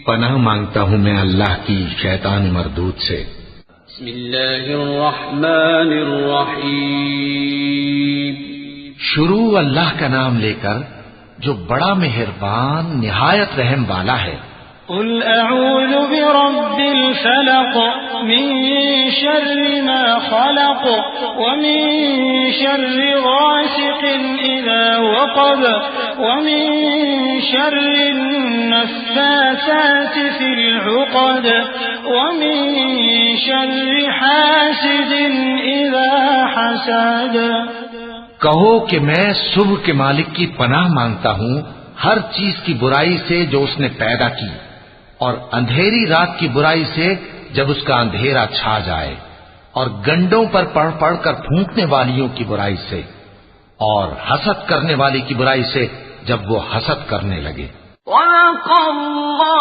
پناہ مانگتا ہوں میں اللہ کی شیطان مردود سے۔ بسم اللہ الرحمن الرحیم۔ شروع اللہ کا نام لے کر جو بڑا مہربان نہایت رحم والا ہے۔ قل اعوذ برب الفلق من شر ما خلق ومن شر غاسق اذا وقب ومن شر النفاثات في العقد ومن شر حاسد اذا حسد۔ کہو کہ میں صبح کے مالک کی پناہ مانگتا ہوں ہر چیز کی برائی سے جو اس نے پیدا کی، اور اندھیری رات کی برائی سے جب اس کا اندھیرا چھا جائے، اور گنڈوں پر پڑھ پڑھ کر پھونکنے والیوں کی برائی سے، اور حسد کرنے والی کی برائی سے جب وہ حسد کرنے لگے۔ صدق اللہ